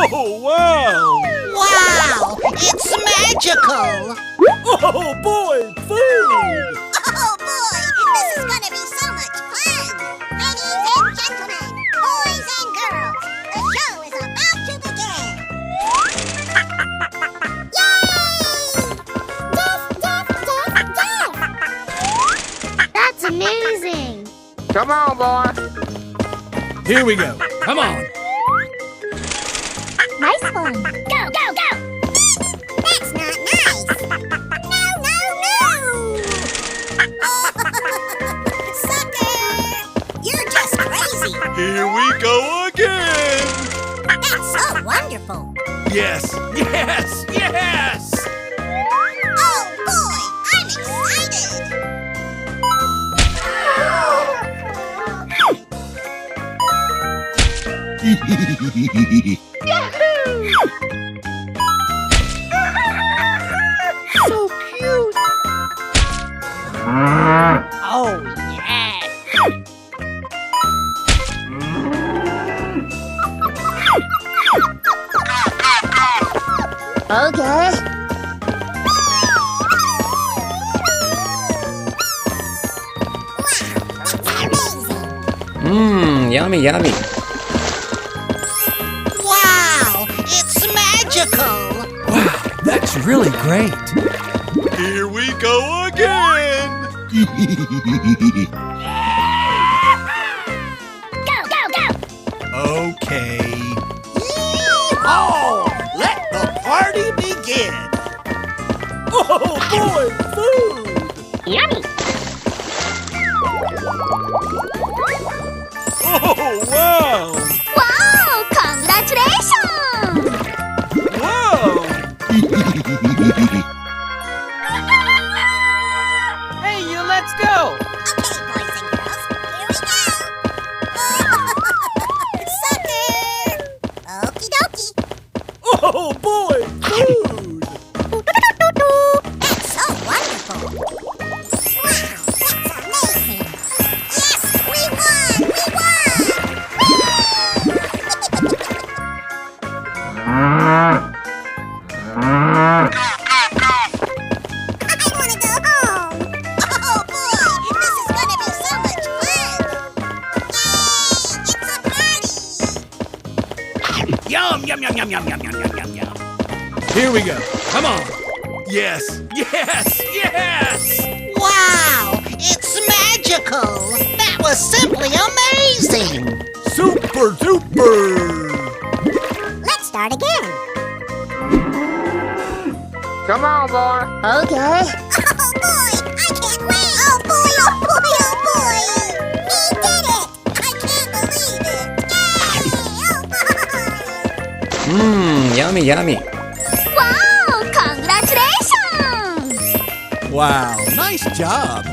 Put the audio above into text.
Oh, wow! Wow! It's magical! Oh, boy, food! Oh boy, this is gonna be so much fun! Ladies and gentlemen, boys and girls, the show is about to begin! Yay! That's amazing! Come on, boy. Here we go. Come on. Nice one! Go, go, go! That's not nice! No, no, no! Sucker! You're just crazy! Here we go again. That's so wonderful! Yes, yes, yes! Oh boy, I'm excited! So cute! Oh, yeah! Okay. Amazing! Yummy, yummy. Wow! It's magical! Wow, that's really great. Here we go again. Go, go, go! Okay. Oh! Let the party begin! Oh, boy, food! Yummy! Oh, wow! Wow! Congratulations! Wow! Hey, you, let's go. Okay, boys and girls, here we go! Sucker! Okie dokie! Oh, boy, food! That's so wonderful! Wow, that's amazing! Yes, we won! We won! I want to go home! Oh boy, this is gonna be so much fun! Yay! It's a party! Yum, yum, yum, yum, yum, yum, yum, yum, yum, yum. Here we go. Come on. Yes, yes, yes! Wow! It's magical! That was simply amazing! Super duper! Let's start again! Come on, boy. Okay. Oh boy, I can't wait! Oh boy, oh boy, oh boy! He did it! I can't believe it! Yay! Oh boy! Yummy, yummy. Wow! Congratulations! Wow, nice job.